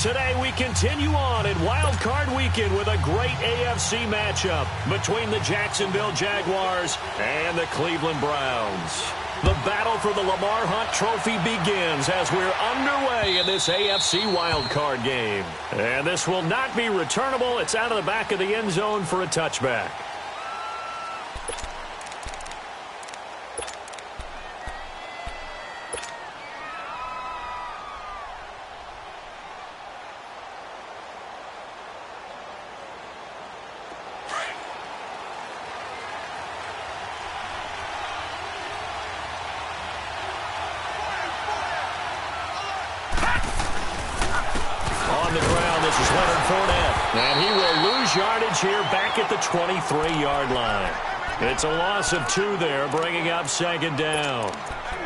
Today we continue on in Wild Card Weekend with a great AFC matchup between the Jacksonville Jaguars and the Cleveland Browns. The battle for the Lamar Hunt Trophy begins as we're underway in this AFC Wild Card game. And this will not be returnable. It's out of the back of the end zone for a touchback. And he will lose yardage here back at the 23-yard line. It's a loss of 2 there, bringing up second down.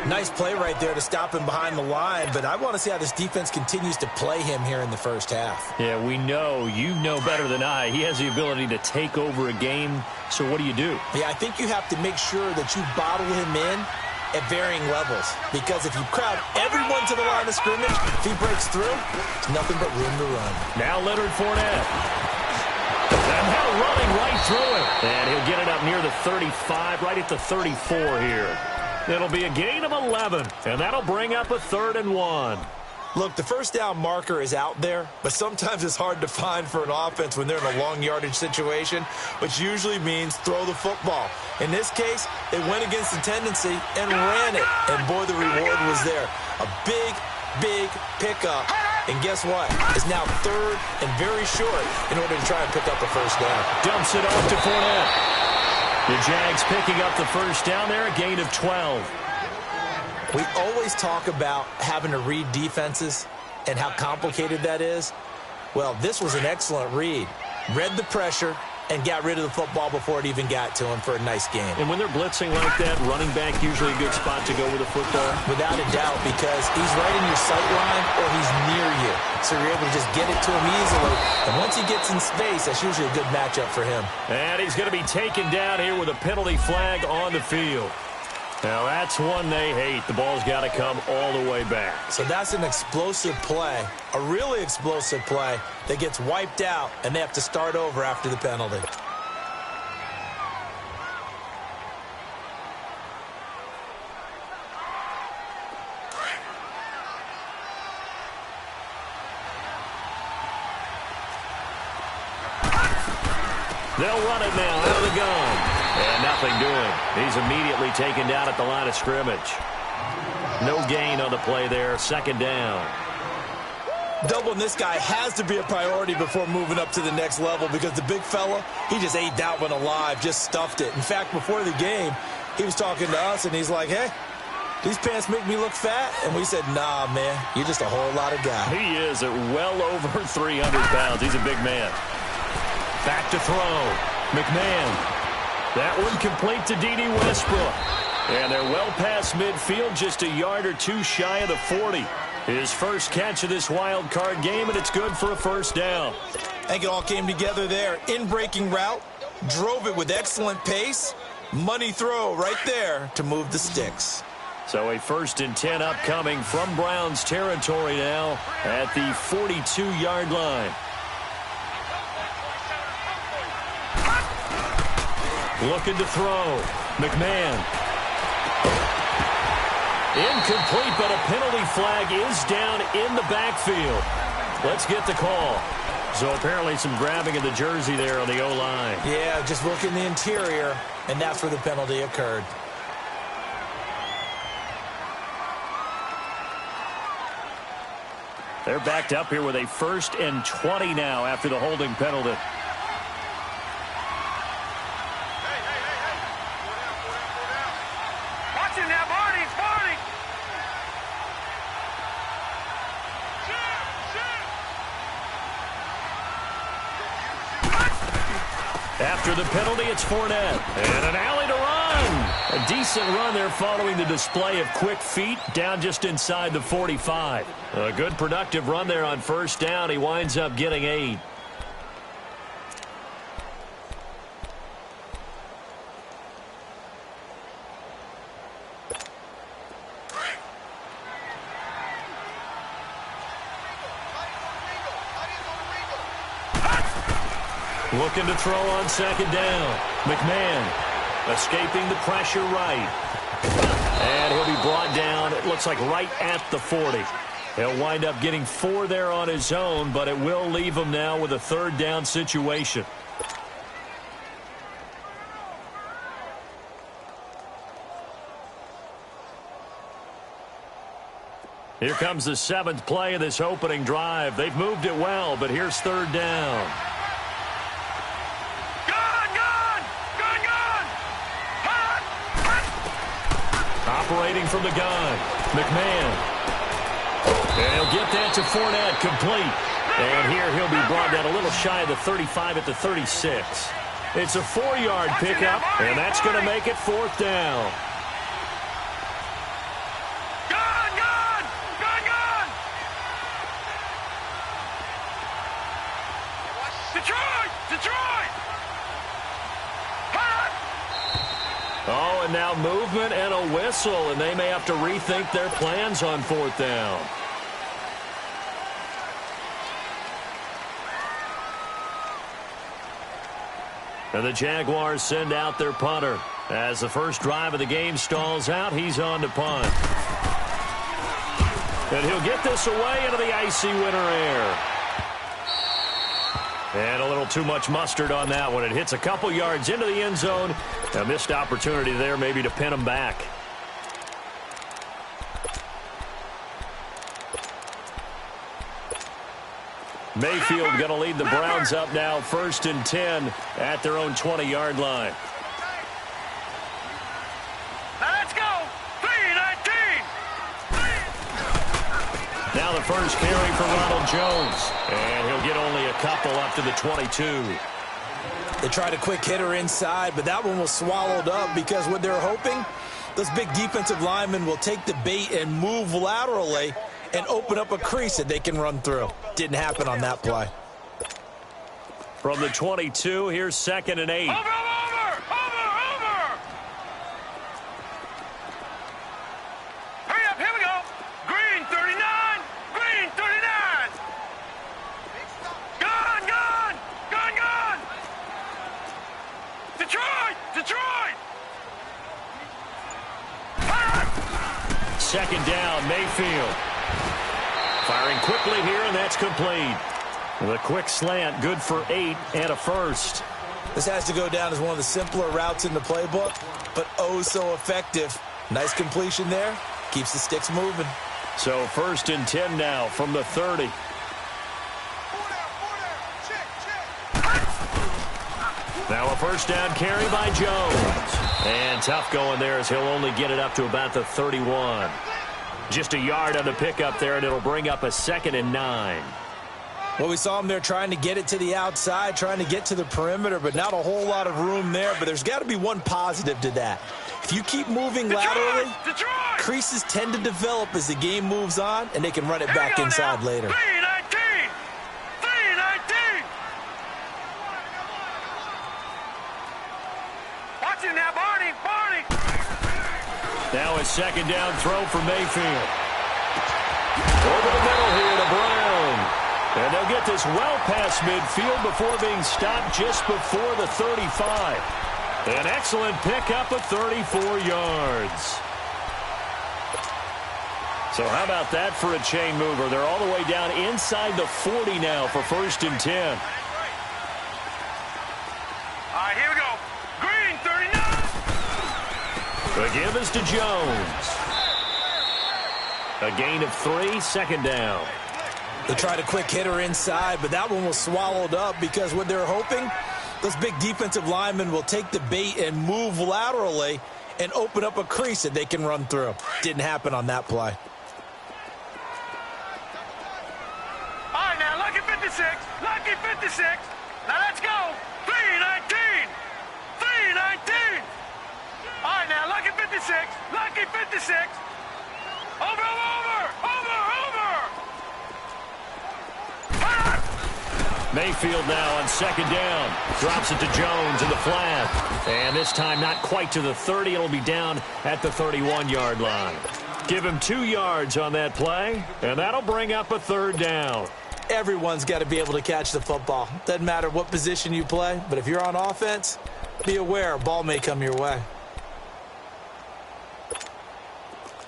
Nice play right there to stop him behind the line, but I want to see how this defense continues to play him here in the first half. Yeah, we know. You know better than I. He has the ability to take over a game, so what do you do? Yeah, I think you have to make sure that you bottle him in at varying levels, because if you crowd everyone to the line of scrimmage, if he breaks through, there's nothing but room to run. Now Leonard Fournette. And now running right through it. And he'll get it up near the 35, right at the 34 here. It'll be a gain of 11, and that'll bring up a 3rd and 1. Look, the first down marker is out there, but sometimes it's hard to find for an offense when they're in a long yardage situation, which usually means throw the football. In this case, they went against the tendency and ran it, and boy, the reward was there. A big, big pickup, and guess what? It's now 3rd and very short in order to try and pick up a first down. Dumps it off to Fournette. The Jags picking up the first down there, a gain of 12. We always talk about having to read defenses and how complicated that is. Well, this was an excellent read. Read the pressure and got rid of the football before it even got to him for a nice game. And when they're blitzing like that, running back usually a good spot to go with the football? Without a doubt, because he's right in your sight line or he's near you. So you're able to just get it to him easily. And once he gets in space, that's usually a good matchup for him. And he's going to be taken down here with a penalty flag on the field. Now, that's one they hate. The ball's got to come all the way back. So that's an explosive play, a really explosive play that gets wiped out, and they have to start over after the penalty. They'll run it now out of the gun. And nothing doing. He's immediately taken down at the line of scrimmage. No gain on the play there. 2nd down. Doubling this guy has to be a priority before moving up to the next level, because the big fella, he just ate that one alive, just stuffed it. In fact, before the game, he was talking to us, and he's like, hey, these pants make me look fat. And we said, nah, man, you're just a whole lot of guy. He is at well over 300 pounds. He's a big man. Back to throw. McMahon. That one complete to D.D. Westbrook. And they're well past midfield, just a yard or 2 shy of the 40. His first catch of this wild card game, and it's good for a first down. I think it all came together there. In-breaking route, drove it with excellent pace. Money throw right there to move the sticks. So a 1st and 10 upcoming from Browns territory now at the 42-yard line. Looking to throw. McMahon. Incomplete, but a penalty flag is down in the backfield. Let's get the call. So apparently some grabbing of the jersey there on the O-line. Yeah, just look in the interior, and that's where the penalty occurred. They're backed up here with a 1st and 20 now after the holding penalty. After the penalty, it's Fournette. And an alley to run. A decent run there following the display of quick feet down just inside the 45. A good productive run there on 1st down. He winds up getting 8. Looking to throw on second down. McMahon escaping the pressure right. And he'll be brought down, it looks like right at the 40. He'll wind up getting 4 there on his own, but it will leave him now with a third down situation. Here comes the 7th play of this opening drive. They've moved it well, but here's third down. Operating from the gun, McMahon. And he'll get that to Fournette, complete. And here he'll be brought down a little shy of the 35 at the 36. It's a 4-yard pickup, and that's going to make it fourth down. Oh, and now movement and a whistle, and they may have to rethink their plans on fourth down. And the Jaguars send out their punter. As the first drive of the game stalls out, he's on to punt. And he'll get this away into the icy winter air. And a little too much mustard on that one. It hits a couple yards into the end zone. A missed opportunity there maybe to pin him back. Mayfield going to lead the Browns up now, 1st and 10 at their own 20-yard line. Let's go! 3-19! Now the first carry for Ronald Jones. And he'll get only a couple up to the 22. They tried a quick hitter inside, but that one was swallowed up because what they're hoping, those big defensive linemen will take the bait and move laterally and open up a crease that they can run through. Didn't happen on that play. From the 22, here's 2nd and 8. Over! Hurry up, here we go. Green 39, green 39. Gone. Detroit. 2nd down, Mayfield. Firing quickly here, and that's complete. The quick slant, good for 8 and a first. This has to go down as one of the simpler routes in the playbook, but oh so effective. Nice completion there. Keeps the sticks moving. So 1st and 10 now from the 30. Now a first down carry by Jones. And tough going there as he'll only get it up to about the 31. Just a yard on the pickup there, and it'll bring up a 2nd and 9. Well, we saw him there trying to get it to the outside, trying to get to the perimeter, but not a whole lot of room there. But there's got to be one positive to that. If you keep moving laterally, creases tend to develop as the game moves on, and they can run it back inside later. 3-19. Watch him now, Barney. Now a 2nd down throw for Mayfield. Over the middle here to Brown. And they'll get this well past midfield before being stopped just before the 35. An excellent pickup of 34 yards. So how about that for a chain mover? They're all the way down inside the 40 now for 1st and 10. All right, here we go. Green 39. The give is to Jones. A gain of 3, 2nd down. They tried a quick hitter inside, but that one was swallowed up because what they're hoping, those big defensive linemen will take the bait and move laterally and open up a crease that they can run through. Didn't happen on that play. All right, now, lucky 56. Now, let's go. 3-19. All right, now, lucky 56. Over. Mayfield now on 2nd down. Drops it to Jones in the flat. And this time not quite to the 30. It'll be down at the 31-yard line. Give him 2 yards on that play, and that'll bring up a 3rd down. Everyone's got to be able to catch the football. Doesn't matter what position you play, but if you're on offense, be aware a ball may come your way.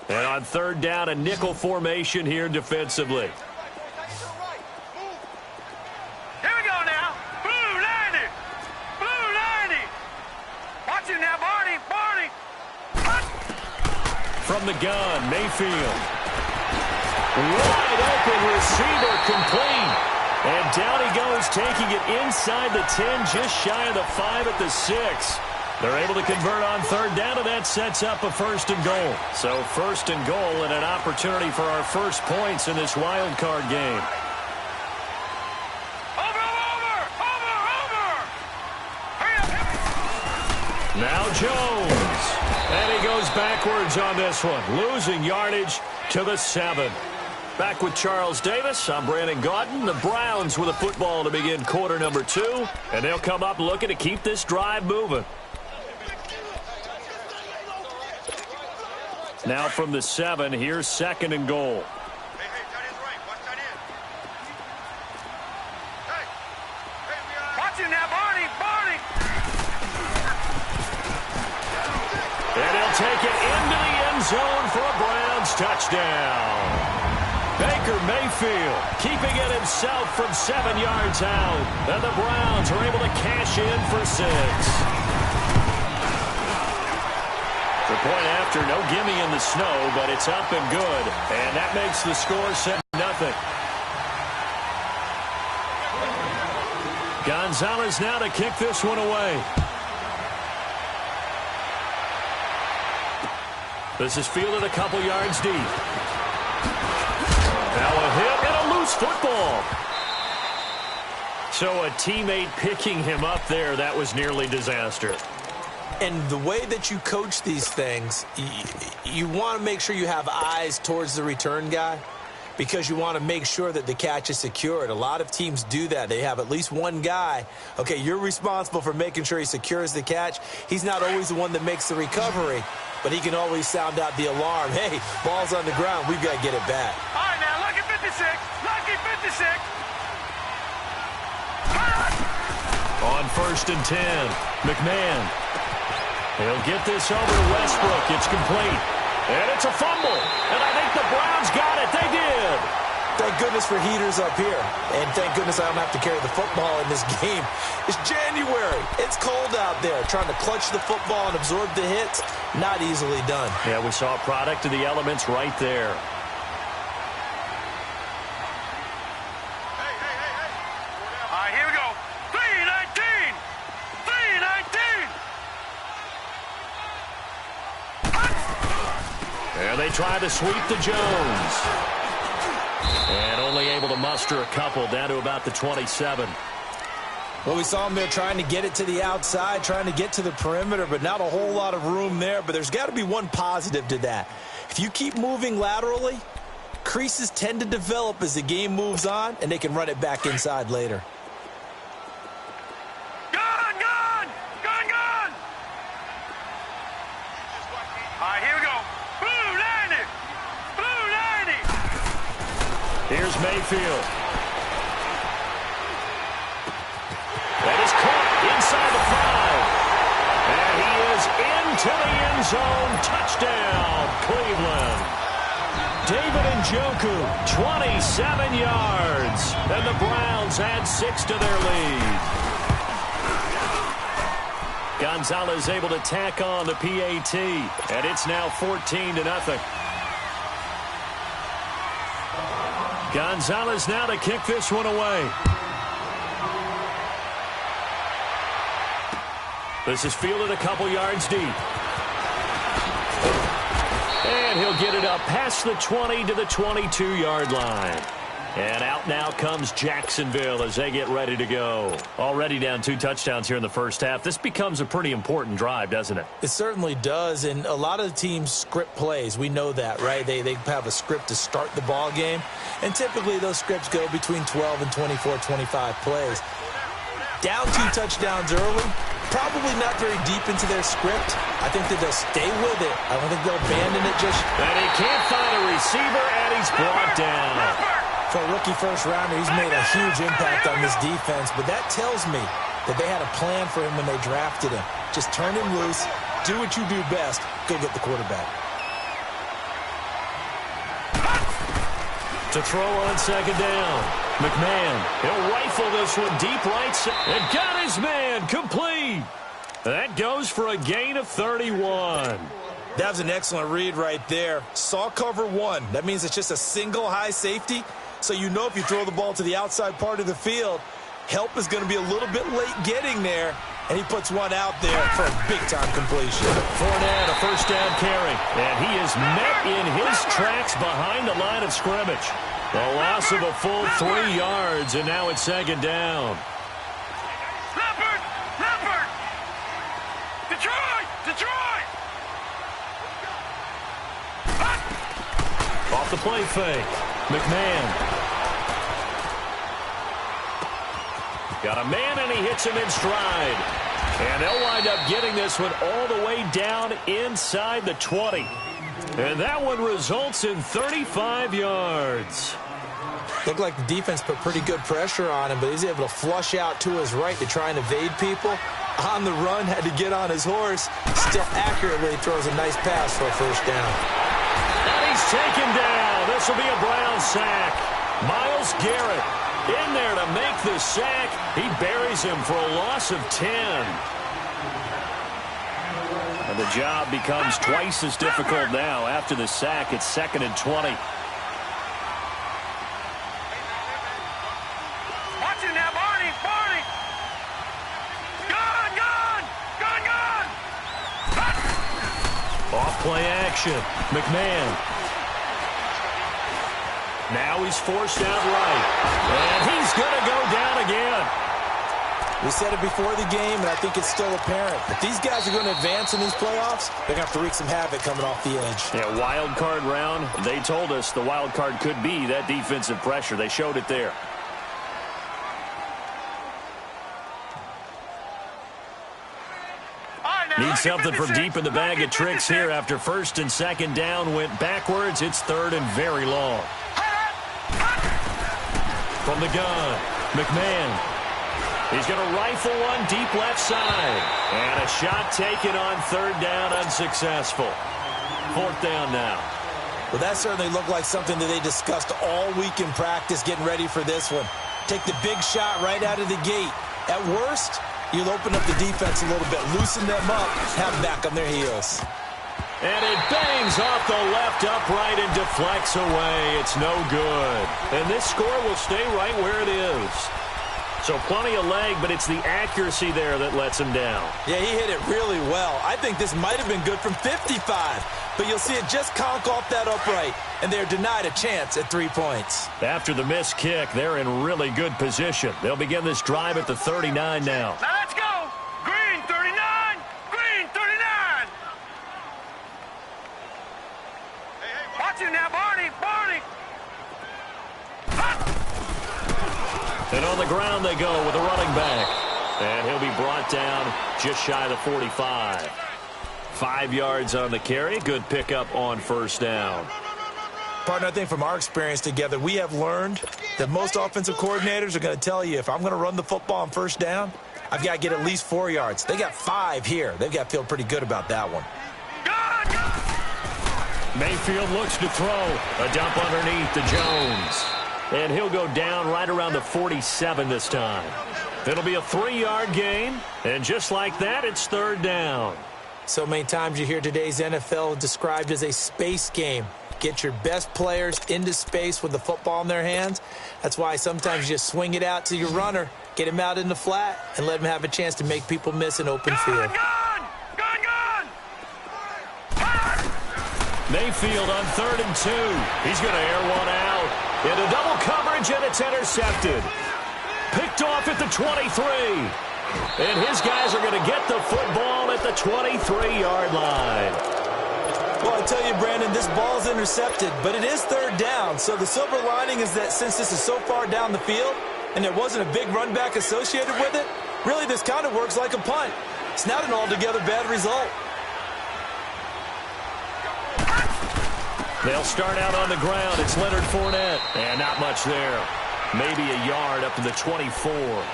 And on third down, a nickel formation here defensively. Here we go now. Blue 90. Blue 90. Watch it now, Barney. Barney. From the gun, Mayfield. Wide open receiver complete. And down he goes, taking it inside the 10, just shy of the 5 at the 6. They're able to convert on third down, and that sets up a first and goal. So first and goal and an opportunity for our first points in this wild card game. Over. Hurry up. Now Jones. And he goes backwards on this one, losing yardage to the 7. Back with Charles Davis, I'm Brandon Gaudin. The Browns with a football to begin quarter number 2. And they'll come up looking to keep this drive moving. Now from the 7, here's second and goal. Watch it now, Barney. Barney. And he'll take it into the end zone for a Browns touchdown. Baker Mayfield keeping it himself from 7 yards out. And the Browns are able to cash in for 6. The point after, no gimme in the snow, but it's up and good. And that makes the score 7-0. Gonzalez now to kick this one away. This is fielded a couple yards deep. Now a hit and a loose football. So a teammate picking him up there, that was nearly disaster. And the way that you coach these things, you want to make sure you have eyes towards the return guy because you want to make sure that the catch is secured. A lot of teams do that. They have at least one guy. Okay, you're responsible for making sure he secures the catch. He's not always the one that makes the recovery, but he can always sound out the alarm. Hey, ball's on the ground. We've got to get it back. All right, now, lucky 56. Lucky 56. On first and 10, McMahon. He'll get this over to Westbrook. It's complete. And it's a fumble. And I think the Browns got it. They did. Thank goodness for heaters up here. And thank goodness I don't have to carry the football in this game. It's January. It's cold out there. Trying to clutch the football and absorb the hits, not easily done. Yeah, we saw a product of the elements right there. All right, here we go. 319. 319. And they try to sweep to Jones. And only able to muster a couple down to about the 27. Well, we saw him there trying to get it to the outside, trying to get to the perimeter, but not a whole lot of room there. But there's got to be one positive to that. If you keep moving laterally, creases tend to develop as the game moves on, and they can run it back inside later. Gun, gun. Gun, gun. All right, here we go. Blue 90. Blue 90. Here's Mayfield. That is caught inside the 5. And he is into the end zone. Touchdown, Cleveland. David Njoku, 27 yards. And the Browns add 6 to their lead. Gonzalez able to tack on the PAT. And it's now 14-0. Gonzalez now to kick this one away. This is fielded a couple yards deep. And he'll get it up past the 20 to the 22-yard line. And out now comes Jacksonville as they get ready to go. Already down 2 touchdowns here in the first half. This becomes a pretty important drive, doesn't it? It certainly does, and a lot of the teams script plays. We know that, right? They have a script to start the ball game, and typically those scripts go between 12 and 24, 25 plays. Down 2 touchdowns early, probably not very deep into their script. I think that they'll stay with it. I don't think they'll abandon it just. And he can't find a receiver, and he's brought down. For a rookie first-rounder, he's made a huge impact on this defense, but that tells me that they had a plan for him when they drafted him. Just turn him loose, do what you do best, go get the quarterback. To throw on second down. McMahon, he'll rifle this one deep right side. And got his man complete. That goes for a gain of 31. That was an excellent read right there. Saw cover one. That means it's just a single high safety. So you know if you throw the ball to the outside part of the field, help is going to be a little bit late getting there. And he puts one out there for a big-time completion. Fournette, a first down carry. And he is met in his tracks behind the line of scrimmage. A loss of a full 3 yards, and now it's second down. Leopard! Leopard! Detroit! Detroit! Off the play fake. McMahon. Got a man, and he hits him in stride. And they'll wind up getting this one all the way down inside the 20. And that one results in 35 yards. Looked like the defense put pretty good pressure on him, but he's able to flush out to his right to try and evade people. On the run, had to get on his horse. Still accurately throws a nice pass for a first down. And he's taken down. This will be a Brown sack. Myles Garrett in there to make the sack. He buries him for a loss of 10. And the job becomes twice as difficult now. After the sack, it's 2nd and 20. Watch it now, Barney! Barney! Gun! Gun! Gun! Gun! Off play action. McMahon. Now he's forced out right. And he's going to go down again. We said it before the game, and I think it's still apparent. If these guys are going to advance in these playoffs, they're going to have to wreak some havoc coming off the edge. Yeah, wild card round. They told us the wild card could be that defensive pressure. They showed it there. Need something from deep in the bag of tricks here after first and second down went backwards. It's 3rd and very long. From the gun, McMahon. He's going to rifle one deep left side. And a shot taken on 3rd down, unsuccessful. 4th down now. Well, that certainly looked like something that they discussed all week in practice getting ready for this one. Take the big shot right out of the gate. At worst, you'll open up the defense a little bit, loosen them up, have them back on their heels. And it bangs off the left upright and deflects away. It's no good. And this score will stay right where it is. So plenty of leg, but it's the accuracy there that lets him down. Yeah, he hit it really well. I think this might have been good from 55, but you'll see it just conk off that upright, and they're denied a chance at 3 points. After the missed kick, they're in really good position. They'll begin this drive at the 39 now. Now let's go! Green 39! Green 39! Watch it now, Barney! Barney! And on the ground they go with a running back. And he'll be brought down just shy of the 45. 5 yards on the carry. Good pickup on first down. Partner, I think from our experience together, we have learned that most offensive coordinators are going to tell you, if I'm going to run the football on first down, I've got to get at least 4 yards. They got 5 here. They've got to feel pretty good about that one. Mayfield looks to throw. A dump underneath to Jones. And he'll go down right around the 47 this time. It'll be a 3-yard gain. And just like that, it's 3rd down. So many times you hear today's NFL described as a space game. Get your best players into space with the football in their hands. That's why sometimes you just swing it out to your runner, get him out in the flat, and let him have a chance to make people miss an open field. Mayfield on 3rd and 2. He's going to air one out. Into double coverage, and it's intercepted. Picked off at the 23. And his guys are going to get the football at the 23-yard line. Well, I tell you, Brandon, this ball's intercepted, but it is 3rd down. So the silver lining is that since this is so far down the field and there wasn't a big run back associated with it, really this kind of works like a punt. It's not an altogether bad result. They'll start out on the ground. It's Leonard Fournette. And not much there. Maybe a yard up to the 24.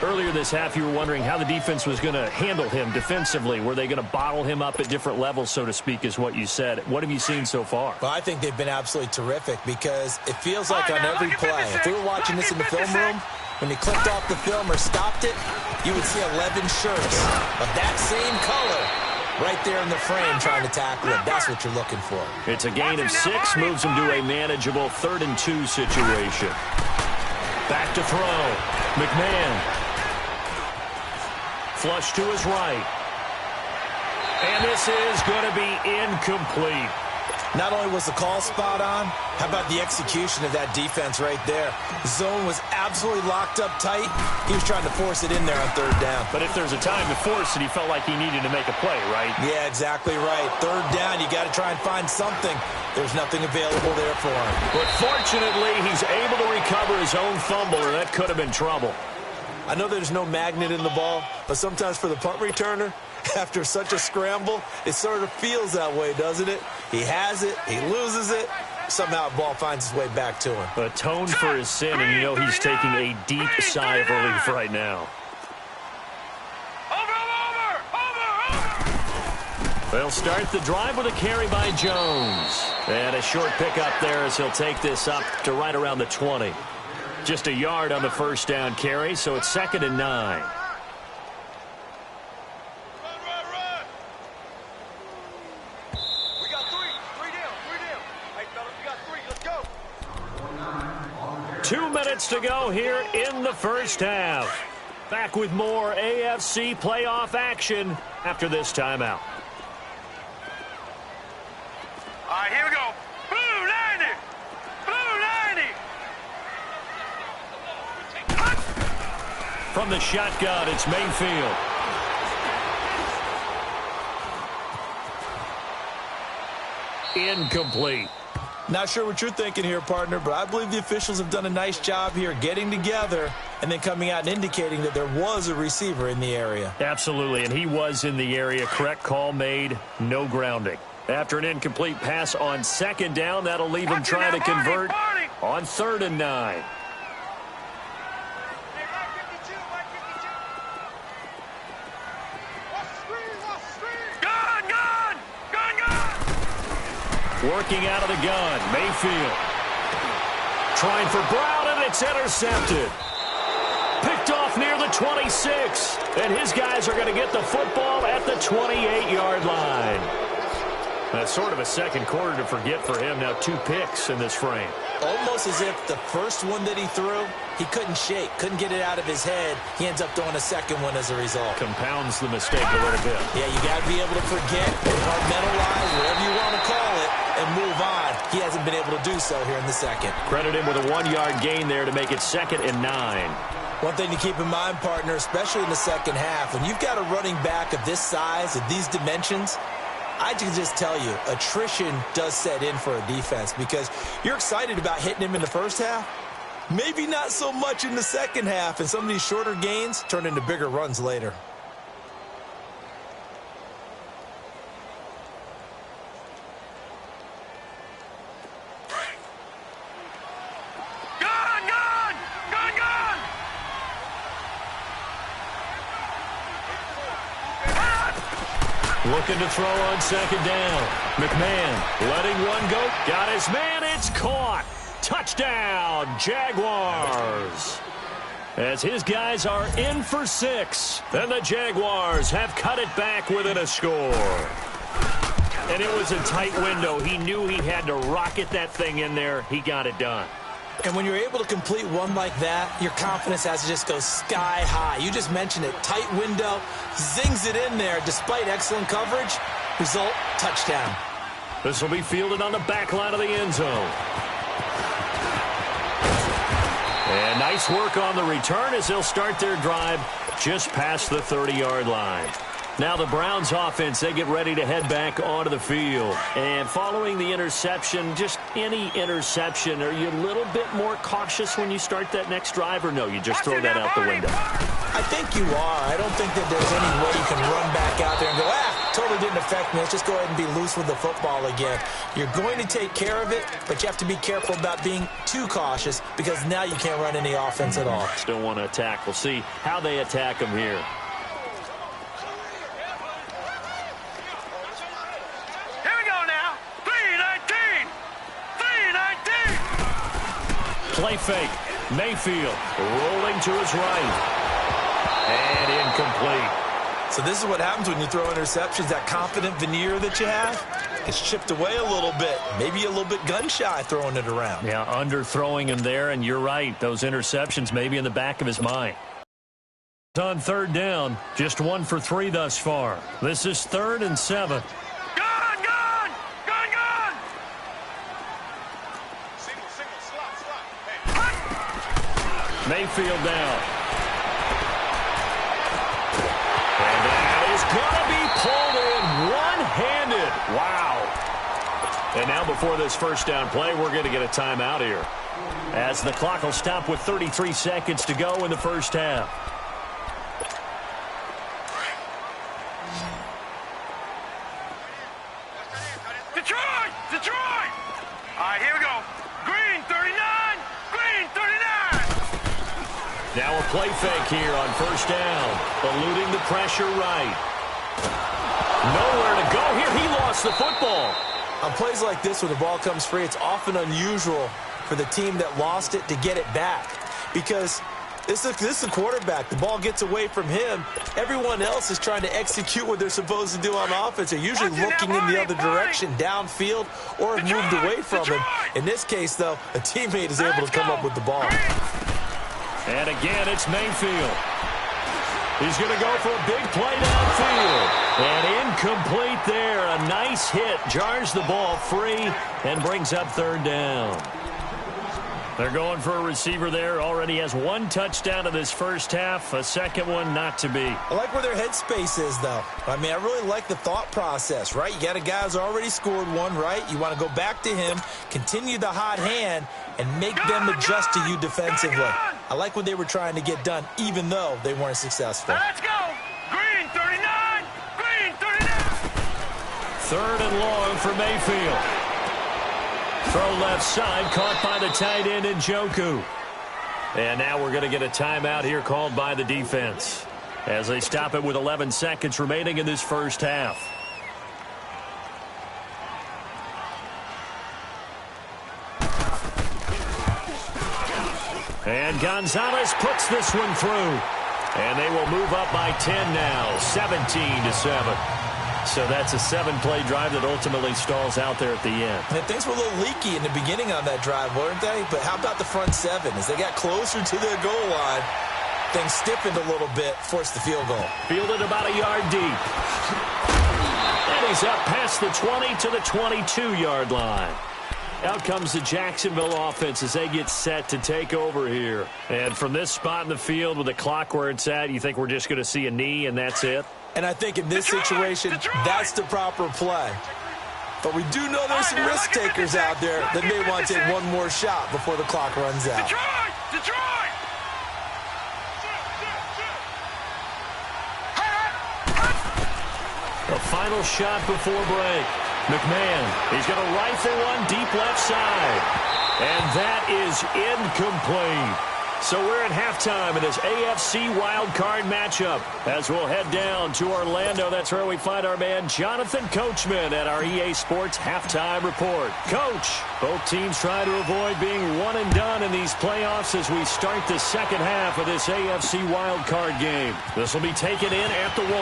Earlier this half, you were wondering how the defense was going to handle him defensively. Were they going to bottle him up at different levels, so to speak, is what you said. What have you seen so far? Well, I think they've been absolutely terrific because it feels like on every play, if we were watching this in the film room, when you clicked off the film or stopped it, you would see 11 shirts of that same color right there in the frame trying to tackle him. That's what you're looking for. It's a gain of 6, moves him to a manageable 3rd and 2 situation. Back to throw. McMahon. Flush to his right. And this is going to be incomplete. Not only was the call spot on, how about the execution of that defense right there? The zone was absolutely locked up tight. He was trying to force it in there on 3rd down. But if there's a time to force it, he felt like he needed to make a play, right? Yeah, exactly right. 3rd down, you got to try and find something. There's nothing available there for him. But fortunately, he's able to recover his own fumble, or that could have been trouble. I know there's no magnet in the ball, but sometimes for the punt returner, after such a scramble, it sort of feels that way, doesn't it? He has it, he loses it, somehow the ball finds its way back to him. Atoned for his sin, and you know he's taking a deep sigh of relief right now. They'll start the drive with a carry by Jones. And a short pickup there as he'll take this up to right around the 20. Just a yard on the 1st down carry, so it's 2nd and 9. We got 3 down. Hey, fellas, we got 3. Let's go. 2 minutes to go here in the 1st half. Back with more AFC playoff action after this timeout. All right, here we go. Blue 90. Blue 90. From the shotgun, it's Mayfield. Incomplete. Not sure what you're thinking here, partner, but I believe the officials have done a nice job here getting together and then coming out and indicating that there was a receiver in the area. Absolutely, and he was in the area. Correct call made, no grounding. After an incomplete pass on 2nd down, that'll leave him trying to convert on 3rd and 9. Working out of the gun, Mayfield. Trying for Brown, and it's intercepted. Picked off near the 26. And his guys are going to get the football at the 28-yard line. That's sort of a second quarter to forget for him. Now 2 picks in this frame. Almost as if the first one that he threw, he couldn't shake, couldn't get it out of his head. He ends up throwing a second one as a result. Compounds the mistake a little bit. Yeah, you got to be able to forget, compartmentalize, whatever you want to call it, and move on. He hasn't been able to do so here in the second. Credit him with a 1-yard gain there to make it 2nd and 9. One thing to keep in mind, partner, especially in the second half, when you've got a running back of this size, of these dimensions, I can just tell you, attrition does set in for a defense because you're excited about hitting him in the first half. Maybe not so much in the second half, and some of these shorter gains turn into bigger runs later. Looking to throw on 2nd down. McMahon letting one go. Got his man. It's caught. Touchdown, Jaguars. As his guys are in for 6. And the Jaguars have cut it back within a score. And it was a tight window. He knew he had to rocket that thing in there. He got it done. And when you're able to complete one like that, your confidence has to just go sky high. You just mentioned it. Tight window, zings it in there despite excellent coverage. Result, touchdown. This will be fielded on the back line of the end zone. And nice work on the return as they'll start their drive just past the 30-yard line. Now the Browns offense, they get ready to head back onto the field. And following the interception, just any interception, are you a little bit more cautious when you start that next drive, or no, you just throw that out the window? I think you are. I don't think that there's any way you can run back out there and go, totally didn't affect me. Let's just go ahead and be loose with the football again. You're going to take care of it, but you have to be careful about being too cautious because now you can't run any offense at all. Still want to attack. We'll see how they attack them here. Here we go now. 3-19. 3-19. Play fake. Mayfield rolling to his right. And incomplete. So this is what happens when you throw interceptions. That confident veneer that you have, it's chipped away a little bit. Maybe a little bit gun-shy throwing it around. Yeah, underthrowing him there, and you're right. Those interceptions may be in the back of his mind. On third down, just 1 for 3 thus far. This is 3rd and 7. Gone, gone. Gone, gone. Mayfield down. And that is going to be pulled in one-handed. Wow. And now before this first down play, we're going to get a timeout here, as the clock will stop with 33 seconds to go in the first half. Detroit! Detroit! All right, here we go. Green 39. Green 39. Now a play fake here on first down. Eluding the pressure right. Nowhere to go here. He lost the football. On plays like this, when the ball comes free, it's often unusual for the team that lost it to get it back. Because this is the quarterback. The ball gets away from him. Everyone else is trying to execute what they're supposed to do on offense. They're usually looking in the other direction, downfield, or have moved away from him. In this case, though, a teammate is able to come up with the ball. And again, it's Mayfield. He's going to go for a big play downfield. And incomplete there. A nice hit. Jars the ball free and brings up third down. They're going for a receiver there. Already has 1 touchdown in this first half. A second one not to be. I like where their headspace is, though. I mean, I really like the thought process, right? You got a guy who's already scored 1, right? You want to go back to him, continue the hot hand, and make them adjust to you defensively. I like what they were trying to get done, even though they weren't successful. Let's go. Green 39. Green 39. 3rd and long for Mayfield. Throw left side, caught by the tight end Njoku. And now we're going to get a timeout here called by the defense, as they stop it with 11 seconds remaining in this first half. And Gonzalez puts this one through. And they will move up by 10 now, 17-7. So that's a 7-play drive that ultimately stalls out there at the end. And things were a little leaky in the beginning on that drive, weren't they? But how about the front 7? As they got closer to their goal line, things stiffened a little bit, forced the field goal. Fielded about a yard deep. And he's up past the 20 to the 22-yard line. Out comes the Jacksonville offense as they get set to take over here. And from this spot in the field with the clock where it's at, you think we're just going to see a knee and that's it? And I think in this situation, that's the proper play. But we do know there's some risk takers out there that may want to take one more shot before the clock runs out. Detroit! Detroit! The final shot before break. McMahon, he's going to rifle one deep left side. And that is incomplete. So we're at halftime in this AFC wildcard matchup. As we'll head down to Orlando, that's where we find our man Jonathan Coachman at our EA Sports Halftime Report. Coach, both teams try to avoid being one and done in these playoffs as we start the second half of this AFC wildcard game. This will be taken in at the 1.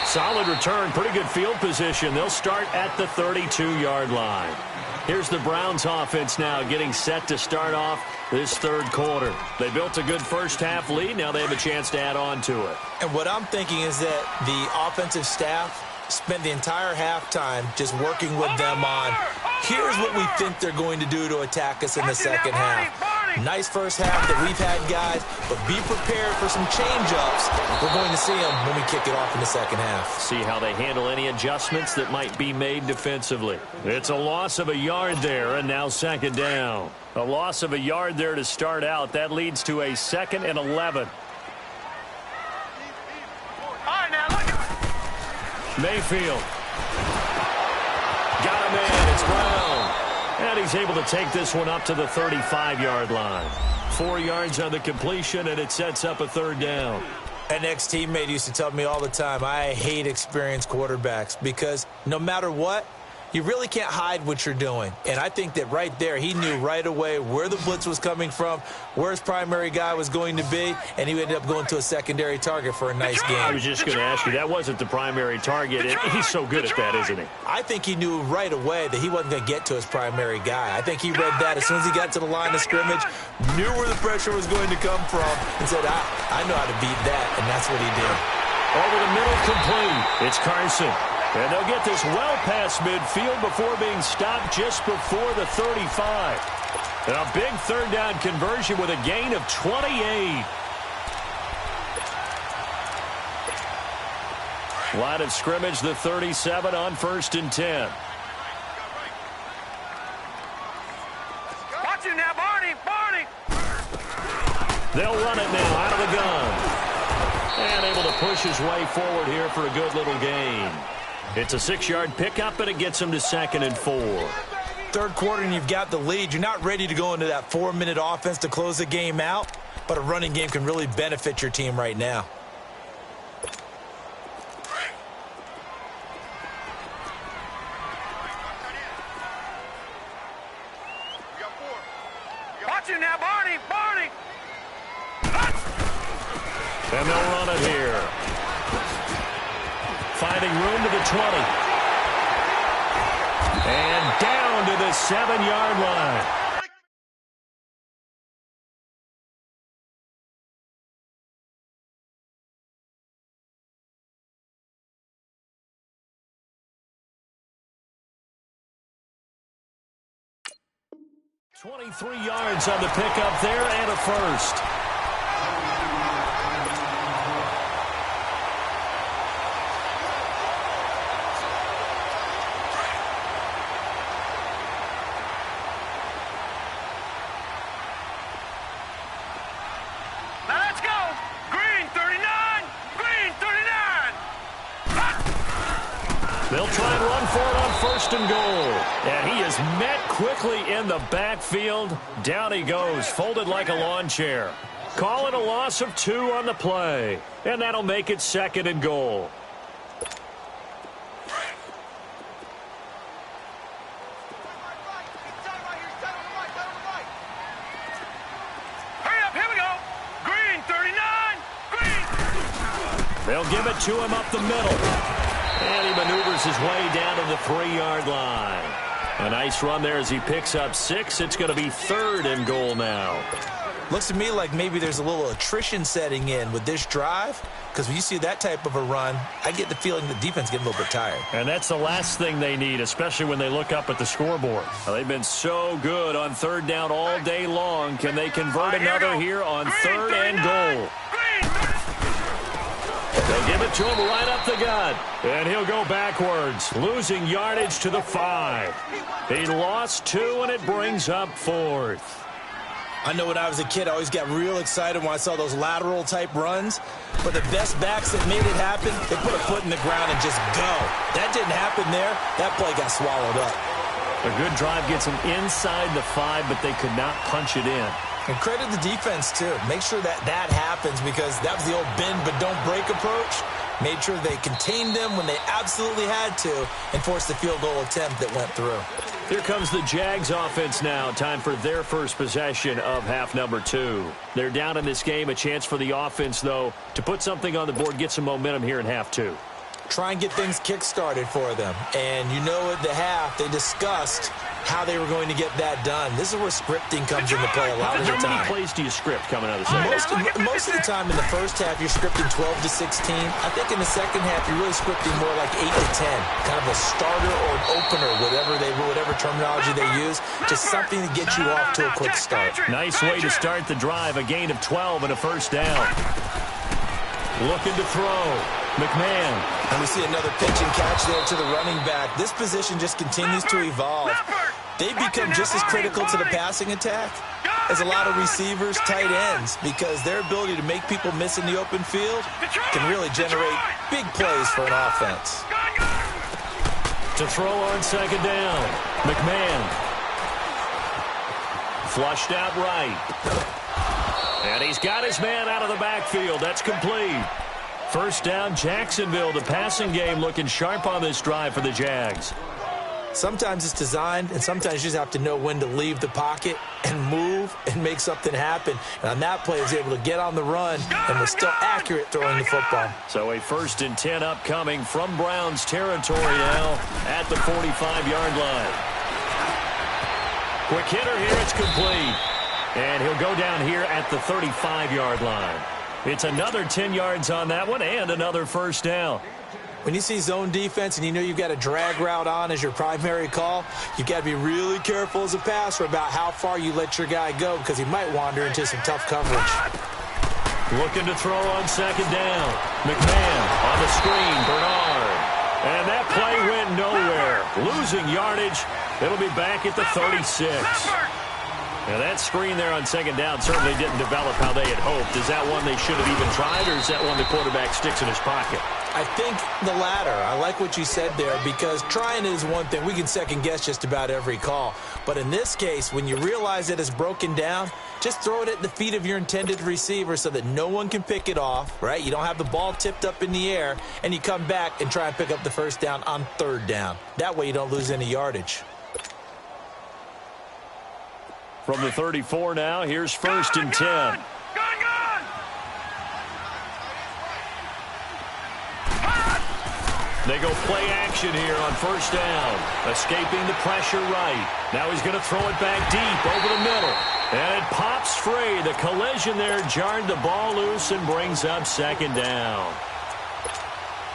Solid return, pretty good field position. They'll start at the 32-yard line. Here's the Browns offense now getting set to start off this third quarter. They built a good first half lead. Now they have a chance to add on to it. And what I'm thinking is that the offensive staff spent the entire halftime just working with them on, here's what we think they're going to do to attack us in the second half. Nice first half that we've had, guys, but be prepared for some change-ups. We're going to see them when we kick it off in the second half. See how they handle any adjustments that might be made defensively. It's a loss of a yard there, and now second down. A loss of a yard there to start out. That leads to a 2nd and 11. All right, Mayfield. Got him in. It's Brown. And he's able to take this one up to the 35-yard line. 4 yards on the completion, and it sets up a third down. An ex-teammate used to tell me all the time, I hate experienced quarterbacks because no matter what, you really can't hide what you're doing. And I think that right there, he knew right away where the blitz was coming from, where his primary guy was going to be, and he ended up going to a secondary target for a nice game. I was just going to ask you, that wasn't the primary target, and he's so good at that, isn't he? I think he knew right away that he wasn't going to get to his primary guy. I think he read that as soon as he got to the line of scrimmage, knew where the pressure was going to come from, and said, I know how to beat that, and that's what he did. Over the middle, complete. It's Carson. And they'll get this well past midfield before being stopped just before the 35. And a big third down conversion with a gain of 28. Line of scrimmage, the 37 on 1st and 10. Watch it now, Barney, Barney. They'll run it now out of the gun. And able to push his way forward here for a good little gain. It's a 6-yard pickup, and it gets him to 2nd and 4. Third quarter, and you've got the lead. You're not ready to go into that 4-minute offense to close the game out, but a running game can really benefit your team right now. Watch it now, Barney, Barney. And they'll run it here. Finding room to the 20. And down to the 7-yard line. $23 yards on the pickup there and a first. They'll try and run for it on 1st and goal. And he is met quickly in the backfield. Down he goes, folded like a lawn chair. Call it a loss of 2 on the play. And that'll make it 2nd and goal. Hurry up, here we go. Green, 39, green. They'll give it to him up the middle. And he maneuvers his way down to the 3-yard line. A nice run there as he picks up 6. It's going to be 3rd and goal now. Looks to me like maybe there's a little attrition setting in with this drive, because when you see that type of a run, I get the feeling the defense getting a little bit tired. And that's the last thing they need, especially when they look up at the scoreboard. Well, they've been so good on 3rd down all day long. Can they convert another here on 3rd and goal? They'll give it to him right up the gut. And he'll go backwards, losing yardage to the 5. He lost 2, and it brings up 4th. I know when I was a kid, I always got real excited when I saw those lateral-type runs. But the best backs that made it happen, they put a foot in the ground and just go. That didn't happen there. That play got swallowed up. A good drive gets them inside the 5, but they could not punch it in. And credit the defense, too. Make sure that happens, because that was the old bend but don't break approach. Made sure they contained them when they absolutely had to and forced the field goal attempt that went through. Here comes the Jags offense now. Time for their first possession of half number 2. They're down in this game. A chance for the offense, though, to put something on the board, get some momentum here in half 2. Try and get things kick-started for them. And you know at the half, they discussed how they were going to get that done. This is where scripting comes into play a lot of the time. How many plays do you script coming out of the second? Most of the time in the first half, you're scripting 12 to 16. I think in the second half, you're really scripting more like 8 to 10. Kind of a starter or an opener, whatever terminology they use. Just something to get you off to a quick start. Nice way to start the drive. A gain of 12 and a first down. Looking to throw. McMahon. And we see another pitch and catch there to the running back. This position just continues to evolve. They become just as critical to the passing attack as a lot of receivers, tight ends, because their ability to make people miss in the open field can really generate big plays for an offense. To throw on second down. McMahon. Flushed out right. And he's got his man out of the backfield. That's complete. First down, Jacksonville. The passing game looking sharp on this drive for the Jags. Sometimes it's designed, and sometimes you just have to know when to leave the pocket and move and make something happen. And on that play, he was able to get on the run and was still accurate throwing the football. So a 1st and 10 upcoming from Browns territory now at the 45-yard line. Quick hitter here, it's complete. And he'll go down here at the 35-yard line. It's another 10 yards on that one and another first down. When you see zone defense and you know you've got a drag route on as your primary call, you've got to be really careful as a passer about how far you let your guy go because he might wander into some tough coverage. Looking to throw on second down. McMahon on the screen, Bernard. And that play went nowhere. Losing yardage. It'll be back at the 36. Now that screen there on second down certainly didn't develop how they had hoped. Is that one they should have even tried, or is that one the quarterback sticks in his pocket? I think the latter. I like what you said there because trying is one thing. We can second guess just about every call. But in this case, when you realize that it's broken down, just throw it at the feet of your intended receiver so that no one can pick it off, right? You don't have the ball tipped up in the air, and you come back and try and pick up the first down on third down. That way you don't lose any yardage. From the 34 now, here's 1st and 10. Gone! They go play action here on first down. Escaping the pressure right. Now he's going to throw it back deep over the middle. And it pops free. The collision there jarred the ball loose and brings up second down.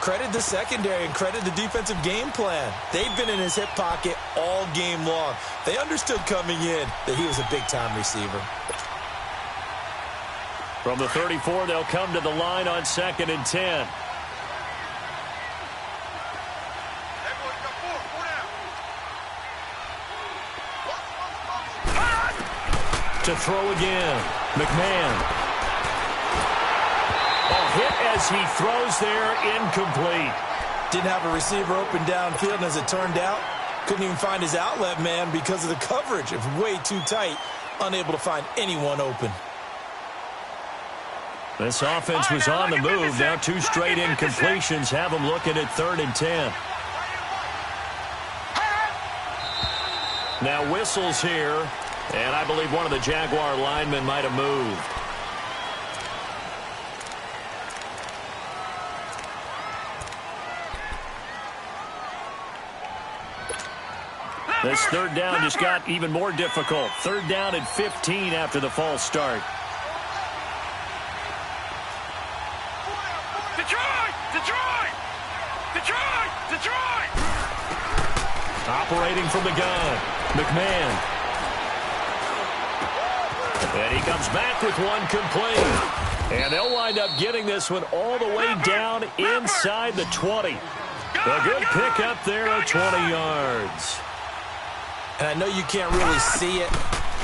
Credit the secondary and credit the defensive game plan. They've been in his hip pocket all game long. They understood coming in that he was a big-time receiver. From the 34, they'll come to the line on 2nd and 10. To throw again. McMahon. Hit as he throws there, incomplete. Didn't have a receiver open downfield, and as it turned out, couldn't even find his outlet man because of the coverage. It was way too tight, unable to find anyone open. This offense was on the move. Now 2 straight incompletions have them looking at 3rd and 10. Now whistles here, and I believe one of the Jaguar linemen might have moved. This third down just got even more difficult. 3rd down and 15 after the false start. Detroit! Detroit! Detroit! Detroit! Operating from the gun. McMahon. And he comes back with one complete. And they'll wind up getting this one all the way down inside the 20. A good pickup there at 20 yards. And I know you can't really see it,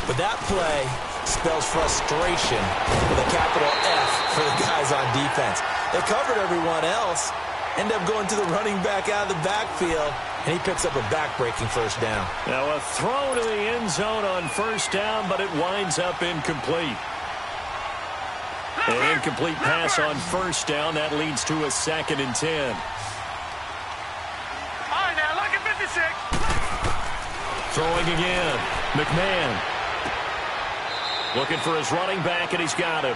but that play spells frustration with a capital F for the guys on defense. They covered everyone else, end up going to the running back out of the backfield, and he picks up a back-breaking first down. Now a throw to the end zone on first down, but it winds up incomplete. An incomplete pass on first down. That leads to a 2nd and 10. All right, now, look at 56. Throwing again. McMahon. Looking for his running back, and he's got him.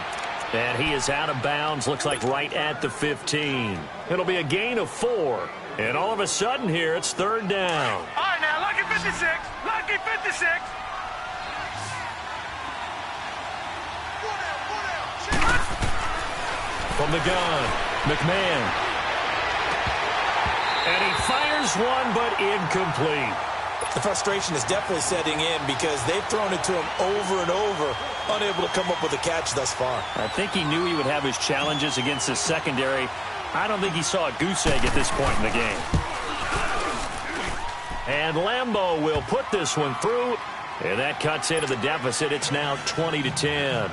And he is out of bounds, looks like right at the 15. It'll be a gain of 4. And all of a sudden here, it's 3rd down. All right, now, lucky 56. Lucky 56. From the gun, McMahon. And he fires one, but incomplete. The frustration is definitely setting in because they've thrown it to him over and over, unable to come up with a catch thus far. I think he knew he would have his challenges against his secondary. I don't think he saw a goose egg at this point in the game. And Lambeau will put this one through, and that cuts into the deficit. It's now 20-10.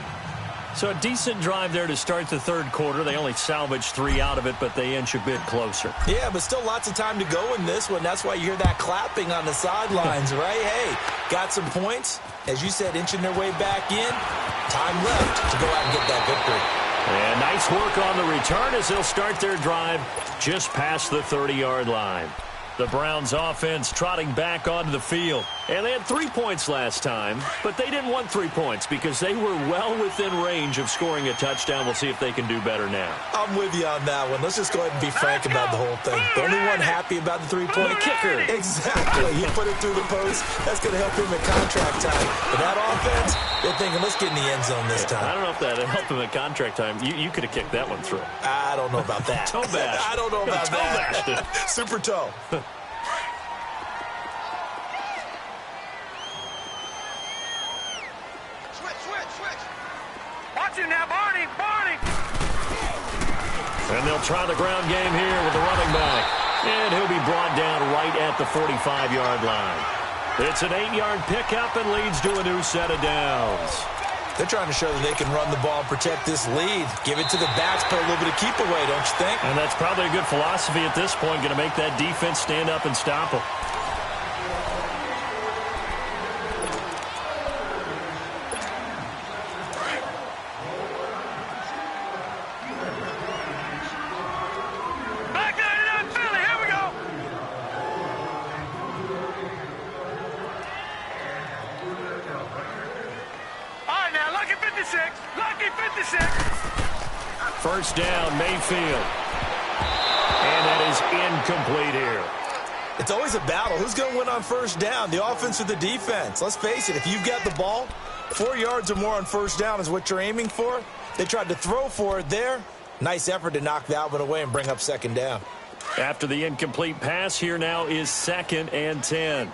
So a decent drive there to start the third quarter. They only salvaged 3 out of it, but they inch a bit closer. Yeah, but still lots of time to go in this one. That's why you hear that clapping on the sidelines, right? Hey, got some points. As you said, inching their way back in. Time left to go out and get that victory. And nice work on the return as they'll start their drive just past the 30-yard line. The Browns offense trotting back onto the field. And they had 3 points last time, but they didn't want 3 points because they were well within range of scoring a touchdown. We'll see if they can do better now. I'm with you on that one. Let's just go ahead and be frank about the whole thing. The only one happy about the three-point kicker. Exactly. He put it through the post. That's going to help him at contract time. But that offense, they're thinking, let's get in the end zone this time. I don't know if that helped him at contract time. You could have kicked that one through. I don't know about that. Toe bash. I don't know about toe that. Bashed. Super toe. Watch him now, Barney. And they'll try the ground game here with the running back. And he'll be brought down right at the 45-yard line. It's an 8-yard pickup and leads to a new set of downs. They're trying to show that they can run the ball and protect this lead. Give it to the backs, put a little bit of keep away, don't you think? And that's probably a good philosophy at this point, going to make that defense stand up and stop them. First down, Mayfield. And that is incomplete here. It's always a battle. Who's going to win on first down, the offense or the defense? Let's face it, if you've got the ball, 4 yards or more on first down is what you're aiming for. They tried to throw for it there. Nice effort to knock that one away and bring up second down. After the incomplete pass, here now is 2nd and 10.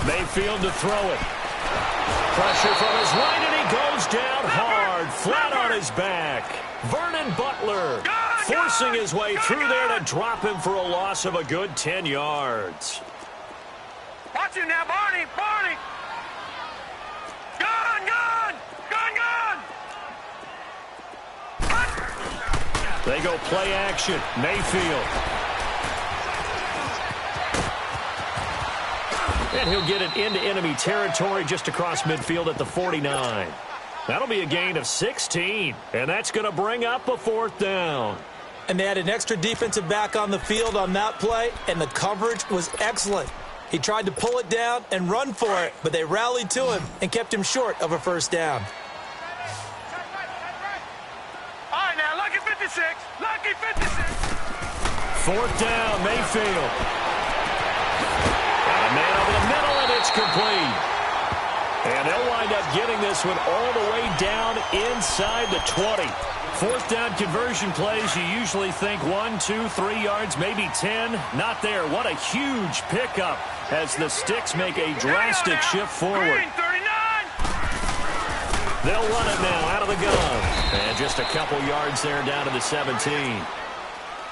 Mayfield to throw it. Pressure from his right, and he goes down hard, flat on his back. Vernon Butler forcing his way through there to drop him for a loss of a good 10 yards. Watch him now, Barney. Gun. They go play action. Mayfield. And he'll get it into enemy territory just across midfield at the 49. That'll be a gain of 16, and that's going to bring up a 4th down. And they had an extra defensive back on the field on that play, and the coverage was excellent. He tried to pull it down and run for it, but they rallied to him and kept him short of a first down. All right, now, lucky 56. 4th down, Mayfield. A man over the middle, and it's complete. And they'll wind up getting this one all the way down inside the 20. 4th down conversion plays, you usually think 1, 2, 3 yards, maybe 10. Not there. What a huge pickup as the Sticks make a drastic shift forward. They'll run it now out of the gun. And just a couple yards there down to the 17.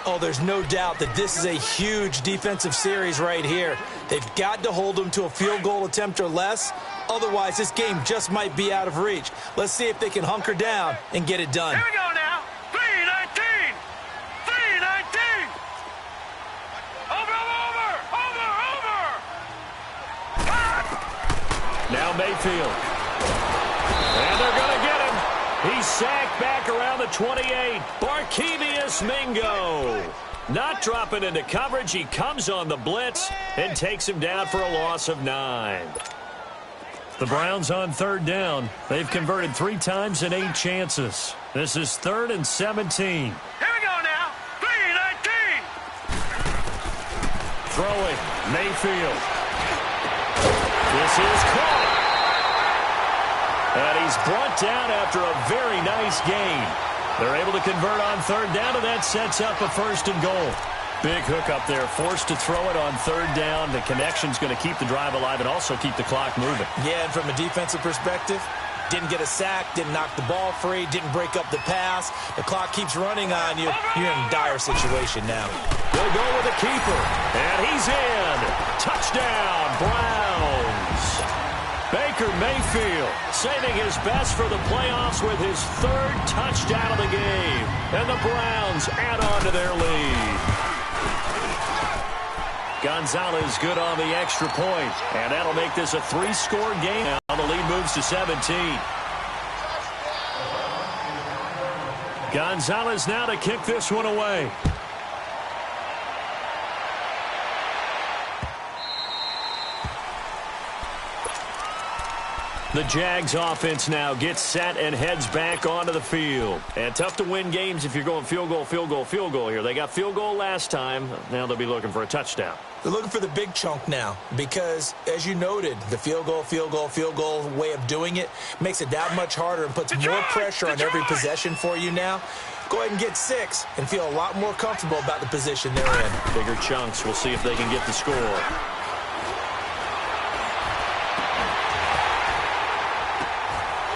Oh, there's no doubt that this is a huge defensive series right here. They've got to hold them to a field goal attempt or less. Otherwise, this game just might be out of reach. Let's see if they can hunker down and get it done. Here we go now. 3-19. Over. Now Mayfield. And they're going to get him. He's sacked back around the 28. Barkevius Mingo. Not dropping into coverage. He comes on the blitz and takes him down for a loss of 9. The Browns on 3rd down. They've converted 3 times and 8 chances. This is 3rd and 17. Here we go now. 3-19. Throwing. Mayfield. This is caught. And he's brought down after a very nice gain. They're able to convert on 3rd down, and that sets up a 1st and goal. Big hook up there, forced to throw it on 3rd down. The connection's going to keep the drive alive and also keep the clock moving. Yeah, and from a defensive perspective, didn't get a sack, didn't knock the ball free, didn't break up the pass. The clock keeps running on you. You're in a dire situation now. They'll go with a keeper, and he's in. Mayfield saving his best for the playoffs with his third touchdown of the game. And the Browns add on to their lead. Gonzalez good on the extra point. And that'll make this a 3-score game. Now the lead moves to 17. Gonzalez now to kick this one away. The Jags offense now gets set and heads back onto the field. And tough to win games if you're going field goal, field goal, field goal here. They got field goal last time. Now they'll be looking for a touchdown. They're looking for the big chunk now because, as you noted, the field goal way of doing it makes it that much harder and puts more pressure on every possession for you now. Go ahead and get 6 and feel a lot more comfortable about the position they're in. Bigger chunks. We'll see if they can get the score.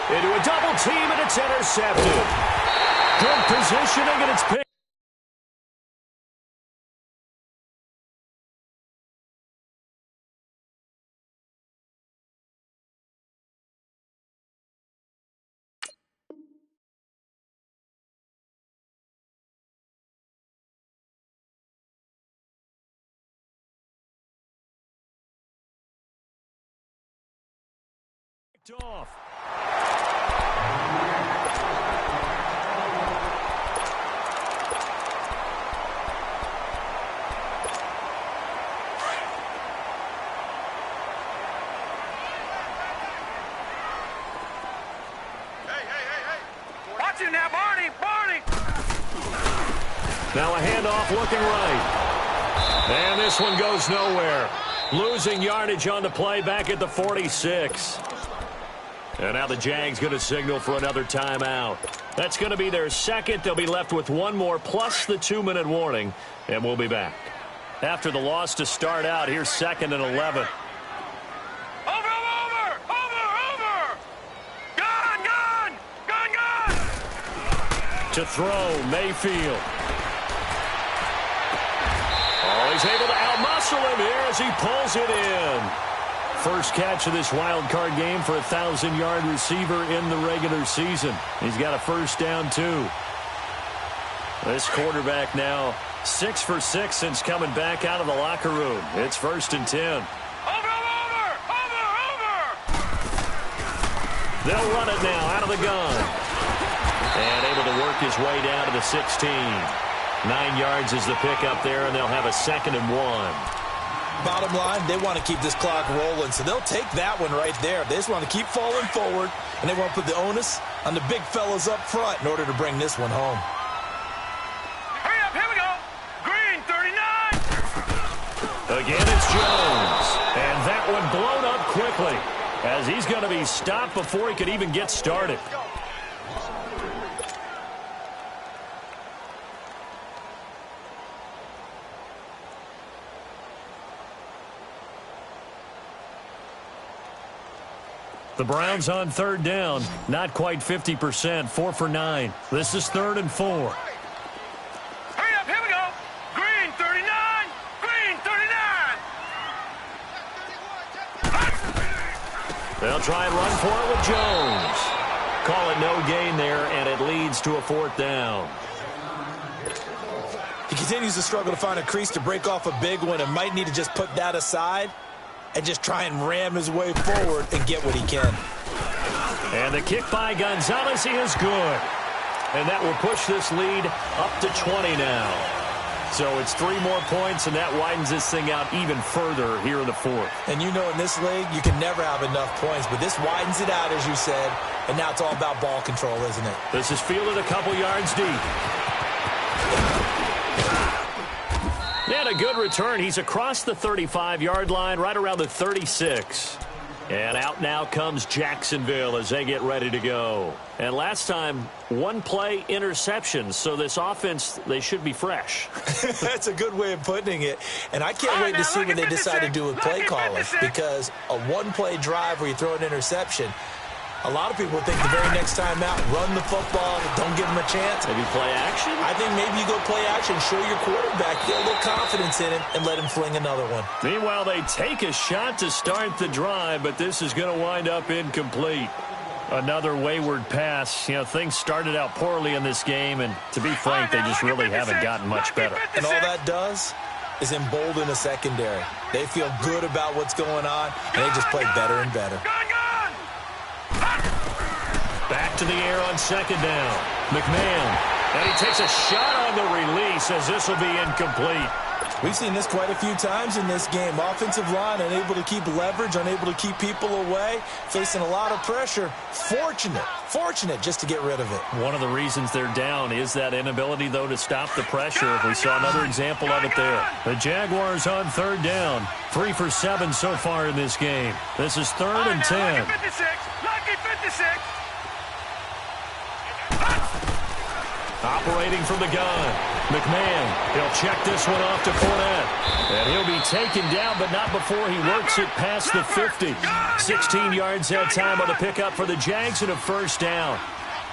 Into a double team, and it's intercepted. Good positioning, and it's picked. Off. Watch you now, Barney! Now a handoff looking right. And this one goes nowhere. Losing yardage on the play back at the 46. And now the Jags going to signal for another timeout. That's going to be their second. They'll be left with one more plus the 2-minute warning. And we'll be back. After the loss to start out, here's 2nd and 11. Over! Gun! To throw, Mayfield. Oh, he's able to outmuscle him here as he pulls it in. First catch of this wild card game for a 1,000-yard receiver in the regular season. He's got a first down, too. This quarterback now 6 for 6 since coming back out of the locker room. It's 1st and 10. Over! They'll run it now out of the gun. And able to work his way down to the 16. 9 yards is the pickup there, and they'll have a 2nd and 1. Bottom line, they want to keep this clock rolling, so they'll take that one right there. They just want to keep falling forward, and they want to put the onus on the big fellas up front in order to bring this one home. Hurry up, here we go! Green, 39! Again, it's Jones. And that one blown up quickly as he's going to be stopped before he could even get started. The Browns on 3rd down. Not quite 50%. 4 for 9. This is 3rd and 4. Hurry up, here we go! Green, 39! Green, 39! They'll try and run for it with Jones. Call it no gain there, and it leads to a 4th down. He continues to struggle to find a crease to break off a big one and might need to just put that aside and just try and ram his way forward and get what he can. And the kick by Gonzalez is good. And that will push this lead up to 20 now. So it's 3 more points, and that widens this thing out even further here in the 4th. And you know in this league, you can never have enough points, but this widens it out, as you said, and now it's all about ball control, isn't it? This is fielded a couple yards deep. And a good return. He's across the 35-yard line, right around the 36. And out now comes Jacksonville as they get ready to go. And last time, 1 play interception. So this offense, they should be fresh. That's a good way of putting it. And I can't wait to see what they decide to do with play calling, because a 1-play drive where you throw an interception, A lot of people think the very next time out, run the football, don't give him a chance. Maybe play action? I think maybe you go play action, show your quarterback, get a little confidence in him, and let him fling another one. Meanwhile, they take a shot to start the drive, but this is going to wind up incomplete. Another wayward pass. You know, things started out poorly in this game, and to be frank, they just really haven't gotten much better. And all that does is embolden the secondary. They feel good about what's going on, and they just play better and better. Back to the air on second down. McMahon. And he takes a shot on the release as this will be incomplete. We've seen this quite a few times in this game. Offensive line unable to keep leverage, unable to keep people away, facing a lot of pressure. Fortunate just to get rid of it. One of the reasons they're down is that inability, though, to stop the pressure. We saw another example of it there. The Jaguars on third down. 3 for 7 so far in this game. This is 3rd and 10. Lucky 56. Lucky 56. Operating from the gun. McMahon, he'll check this one off to Fournette. And he'll be taken down, but not before he works it past the 50. 16 yards that time on the pickup for the Jags and a first down.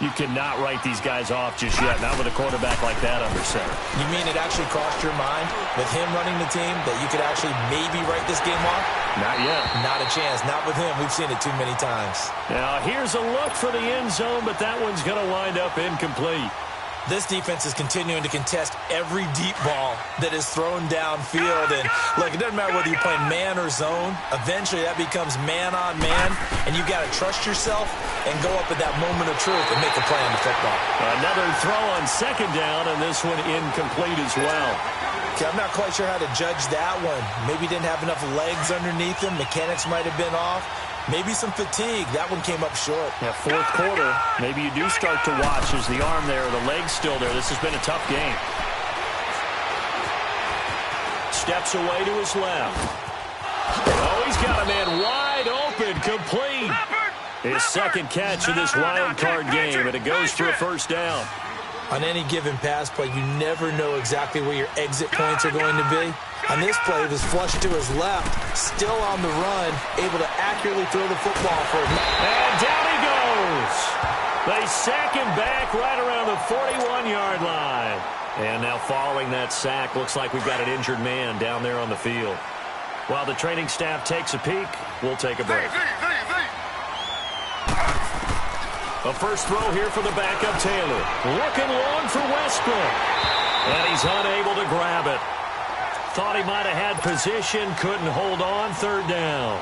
You cannot write these guys off just yet, not with a quarterback like that under center. You mean it actually crossed your mind with him running the team that you could actually maybe write this game off? Not yet. Not a chance. Not with him. We've seen it too many times. Now, here's a look for the end zone, but that one's going to wind up incomplete. This defense is continuing to contest every deep ball that is thrown downfield. And, look, it doesn't matter whether you're playing man or zone. Eventually, that becomes man-on-man, and you've got to trust yourself and go up at that moment of truth and make a play on the football. Another throw on second down, and this one incomplete as well. Okay, I'm not quite sure how to judge that one. Maybe didn't have enough legs underneath him. Mechanics might have been off. Maybe some fatigue. That one came up short. Yeah, fourth quarter, maybe you do start to watch as the arm there, the leg's still there. This has been a tough game. Steps away to his left. Oh, he's got a man wide open, complete. His second catch of this wild card game, and it goes for a first down. On any given pass play, you never know exactly where your exit points are going to be. On this play, it was flushed to his left, still on the run, able to accurately throw the football for him. And down he goes. They sack him back right around the 41-yard line. And now following that sack, looks like we've got an injured man down there on the field. While the training staff takes a peek, we'll take a break. A first throw here for the backup Taylor. Looking long for Westbrook. And he's unable to grab it. Thought he might have had position, couldn't hold on, third down.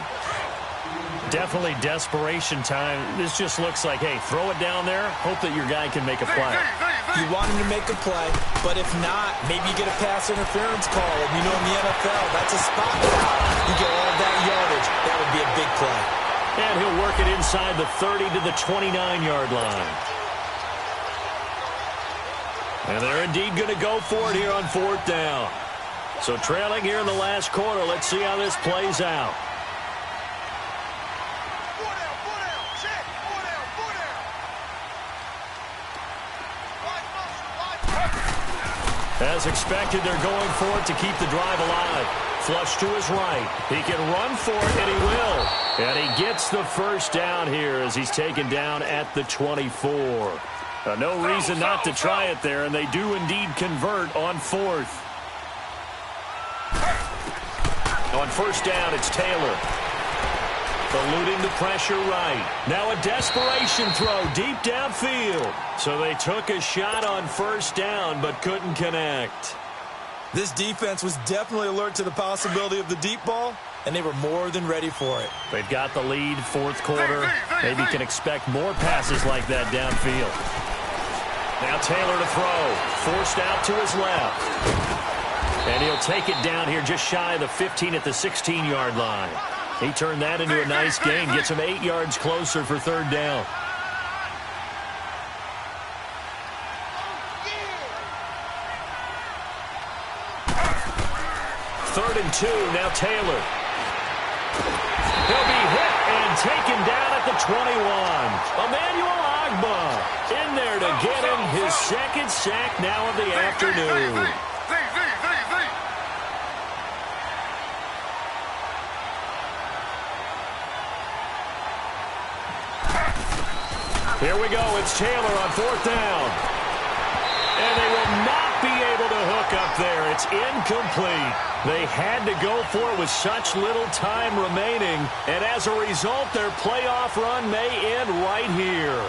Definitely desperation time. This just looks like, hey, throw it down there, hope that your guy can make a play. You want him to make a play, but if not, maybe you get a pass interference call. And you know in the NFL, that's a spot foul. You get all that yardage. That would be a big play. And he'll work it inside the 30 to the 29-yard line. And they're indeed going to go for it here on fourth down. So trailing here in the last quarter, let's see how this plays out. As expected, they're going for it to keep the drive alive. Flush to his right. He can run for it, and he will. And he gets the first down here as he's taken down at the 24. No reason not to try it there, and they do indeed convert on fourth. On first down, it's Taylor. Eluding the pressure right. Now a desperation throw deep downfield. So they took a shot on first down but couldn't connect. This defense was definitely alert to the possibility of the deep ball, and they were more than ready for it. They've got the lead, fourth quarter. Maybe can expect more passes like that downfield. Now Taylor to throw. Forced out to his left. And he'll take it down here just shy of the 15 at the 16-yard line. He turned that into a nice gain. Gets him 8 yards closer for third down. Third and 2, now Taylor. He'll be hit and taken down at the 21. Emmanuel Agba in there to get him his second sack now of the afternoon. Here we go. It's Taylor on 4th down. And they will not be able to hook up there. It's incomplete. They had to go for it with such little time remaining. And as a result, their playoff run may end right here.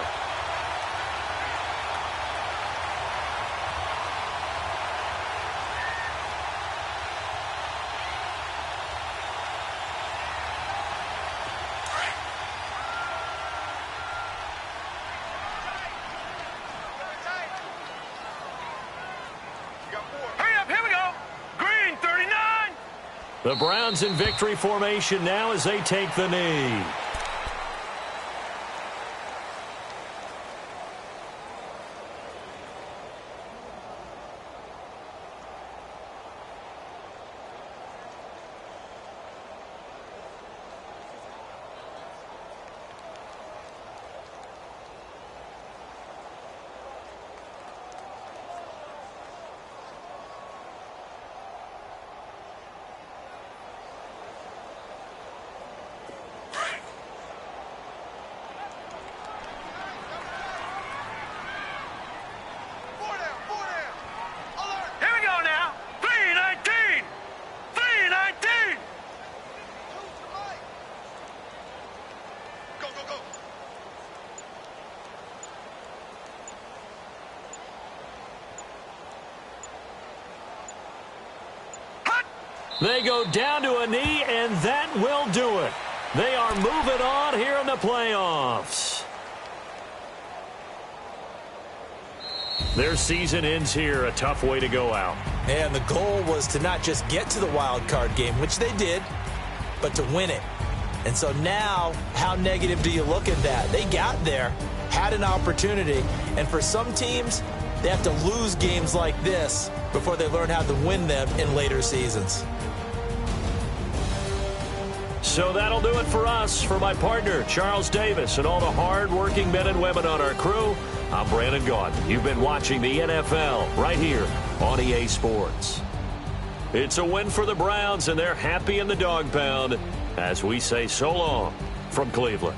The Browns in victory formation now as they take the knee. They go down to a knee, and that will do it. They are moving on here in the playoffs. Their season ends here, a tough way to go out. And the goal was to not just get to the wild card game, which they did, but to win it. And so now, how negative do you look at that? They got there, had an opportunity, and for some teams, they have to lose games like this before they learn how to win them in later seasons. So that'll do it for us. For my partner, Charles Davis, and all the hard-working men and women on our crew, I'm Brandon Gaudin. You've been watching the NFL right here on EA Sports. It's a win for the Browns, and they're happy in the dog pound as we say so long from Cleveland.